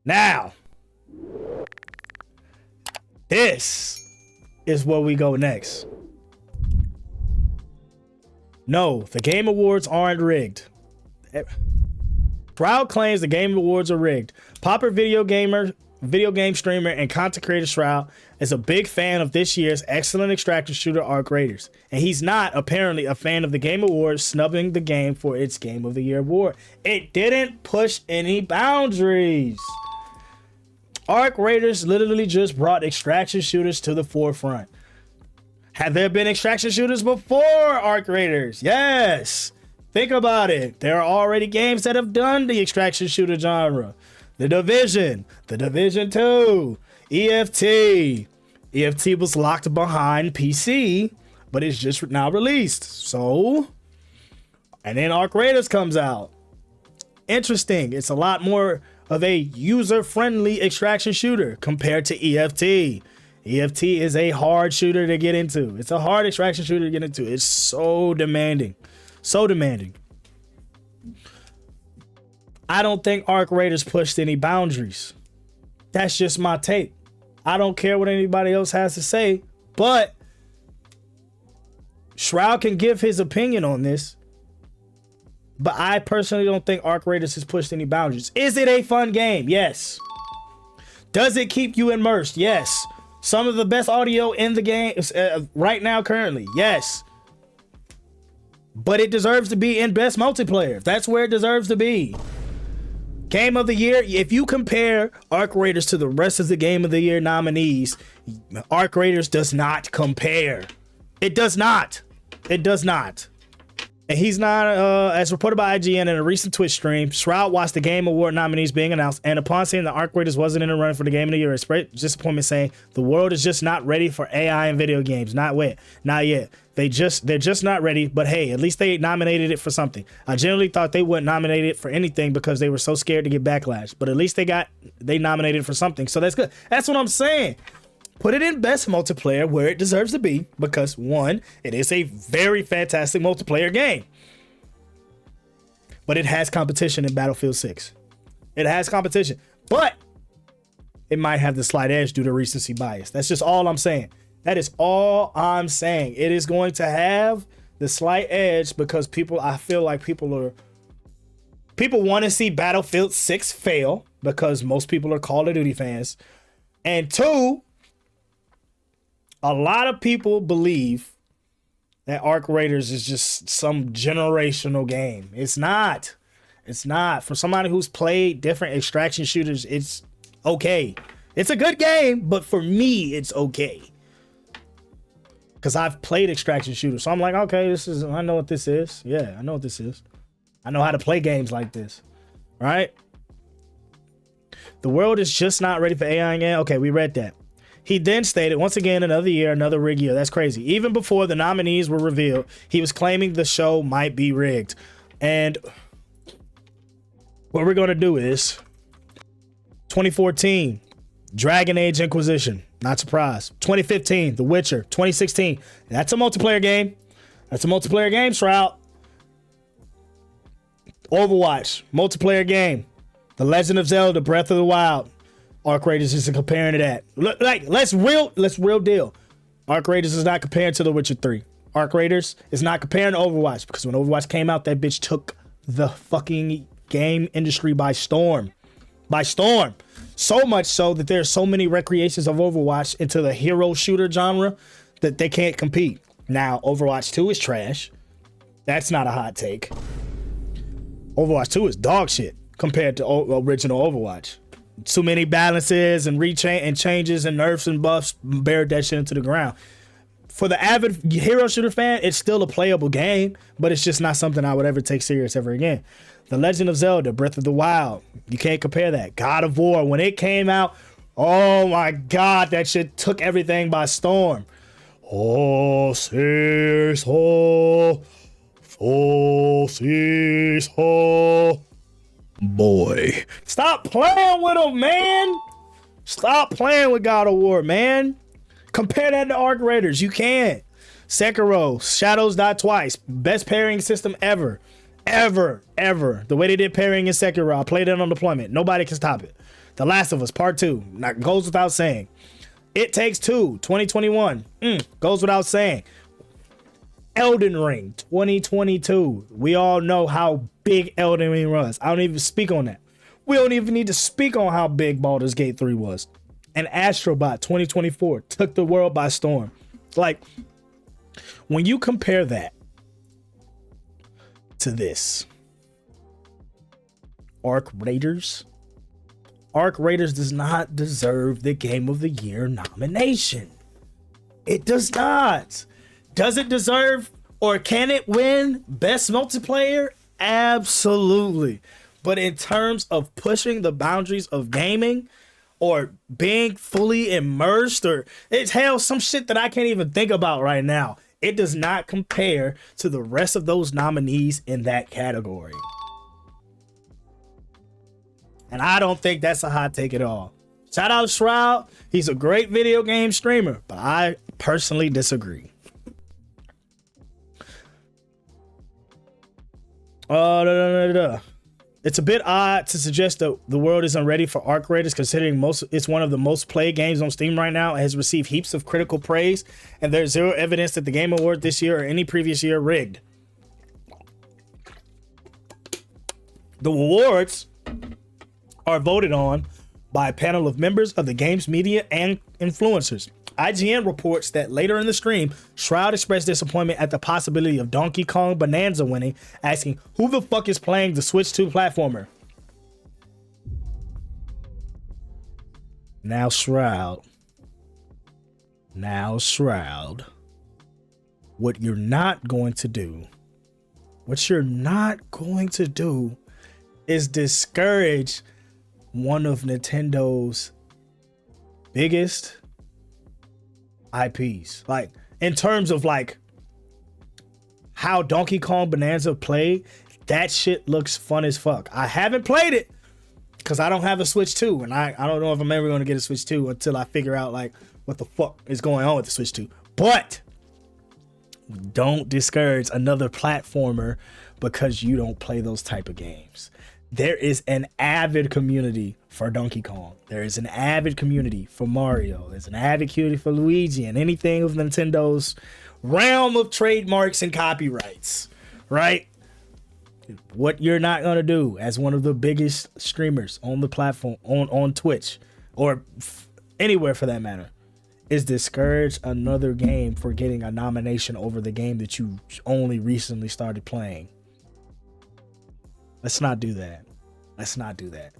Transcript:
Now, this is where we go next. No, the Game Awards aren't rigged. Shroud claims the Game Awards are rigged. Popular video game streamer, and content creator Shroud is a big fan of this year's excellent extraction shooter Arc Raiders. And he's not apparently a fan of the Game Awards snubbing the game for its Game of the Year award. It didn't push any boundaries. Arc Raiders literally just brought extraction shooters to the forefront. Have there been extraction shooters before Arc Raiders? Yes. Think about it. There are already games that have done the extraction shooter genre. The Division 2, EFT. EFT was locked behind PC, but it's just now released. So, and then Arc Raiders comes out. Interesting. It's a lot more of a user-friendly extraction shooter compared to EFT. EFT is a hard shooter to get into. It's a hard extraction shooter to get into. It's so demanding. So demanding. I don't think Arc Raiders pushed any boundaries. That's just my take. I don't care what anybody else has to say, but Shroud can give his opinion on this. But I personally don't think Arc Raiders has pushed any boundaries. Is it a fun game? Yes. Does it keep you immersed? Yes. Some of the best audio in the game right now currently. Yes. But it deserves to be in best multiplayer. That's where it deserves to be. Game of the Year. If you compare Arc Raiders to the rest of the Game of the Year nominees, Arc Raiders does not compare. It does not. It does not. And he's not, as reported by IGN in a recent Twitch stream, Shroud watched the Game Award nominees being announced, and upon seeing the Arc Raiders wasn't in the run for the Game of the Year, expressed disappointment, saying the world is just not ready for AI in video games. Not yet. They're just not ready. But hey, at least they nominated it for something. I generally thought they wouldn't nominate it for anything because they were so scared to get backlash. But at least they nominated it for something. So that's good. That's what I'm saying. Put it in best multiplayer where it deserves to be, because one, it is a very fantastic multiplayer game. But it has competition in Battlefield 6. It has competition, but it might have the slight edge due to recency bias. That's just all I'm saying. That is all I'm saying. It is going to have the slight edge because I feel like people want to see Battlefield 6 fail because most people are Call of Duty fans. And two, a lot of people believe that Arc Raiders is just some generational game. It's not. It's not. For somebody who's played different extraction shooters, it's okay. It's a good game, but for me, it's okay. Because I've played extraction shooters. So I'm like, okay, I know what this is. Yeah, I know what this is. I know how to play games like this. Right? The world is just not ready for AI again. Okay, we read that. He then stated, once again, another year, another rigged year. That's crazy. Even before the nominees were revealed, he was claiming the show might be rigged. And what we're going to do is 2014, Dragon Age Inquisition. Not surprised. 2015, The Witcher. 2016, that's a multiplayer game. That's a multiplayer game, Shroud. Overwatch, multiplayer game. The Legend of Zelda, Breath of the Wild. Arc Raiders isn't comparing to that. Let's real deal. Arc Raiders is not comparing to The Witcher 3. Arc Raiders is not comparing to Overwatch, because when Overwatch came out, that bitch took the fucking game industry by storm. By storm. So much so that there's so many recreations of Overwatch into the hero shooter genre that they can't compete. Now, Overwatch 2 is trash. That's not a hot take. Overwatch 2 is dog shit compared to original Overwatch. Too many balances and changes and nerfs and buffs buried that shit into the ground. For the avid hero shooter fan, it's still a playable game, but it's just not something I would ever take serious ever again. The Legend of Zelda, Breath of the Wild, you can't compare that. God of War, when it came out, oh my God, that shit took everything by storm. Oh, sis, oh, boy. Stop playing with him, man. Stop playing with God of War, man. Compare that to Arc Raiders. You can't. Sekiro, Shadows Die Twice. Best pairing system ever. Ever. The way they did pairing in Sekiro, I played it on deployment. Nobody can stop it. The Last of Us Part 2, not goes without saying. It Takes Two, 2021, goes without saying. Elden Ring, 2022. We all know how big Elden Ring was. I don't even speak on that. We don't even need to speak on how big Baldur's Gate 3 was. And Astrobot, 2024, took the world by storm. Like, when you compare that to this, Arc Raiders does not deserve the Game of the Year nomination. It does not. Does it deserve, or can it win Best Multiplayer? Absolutely. But in terms of pushing the boundaries of gaming or being fully immersed, or it's hell, some shit that I can't even think about right now, it does not compare to the rest of those nominees in that category. And I don't think that's a hot take at all. Shout out Shroud. He's a great video game streamer, but I personally disagree. It's a bit odd to suggest that the world isn't ready for Arc Raiders, considering it's one of the most played games on Steam right now and has received heaps of critical praise, and there's zero evidence that the Game Award this year or any previous year rigged. The awards are voted on by a panel of members of the game's media and influencers. IGN reports that later in the stream, Shroud expressed disappointment at the possibility of Donkey Kong Bonanza winning, asking, who the fuck is playing the Switch 2 platformer? Now Shroud, what you're not going to do is discourage one of Nintendo's biggest IPs. Like, in terms of like how Donkey Kong Bonanza played, that shit looks fun as fuck. I haven't played it because I don't have a Switch 2, and I don't know if I'm ever going to get a Switch 2 until I figure out like what the fuck is going on with the Switch 2. But don't discourage another platformer because you don't play those type of games. There is an avid community for Donkey Kong. There is an avid community for Mario. There's an avid community for Luigi and anything of Nintendo's realm of trademarks and copyrights, right? What you're not going to do as one of the biggest streamers on the platform, on Twitch, or anywhere for that matter, is discourage another game for getting a nomination over the game that you only recently started playing. Let's not do that. Let's not do that.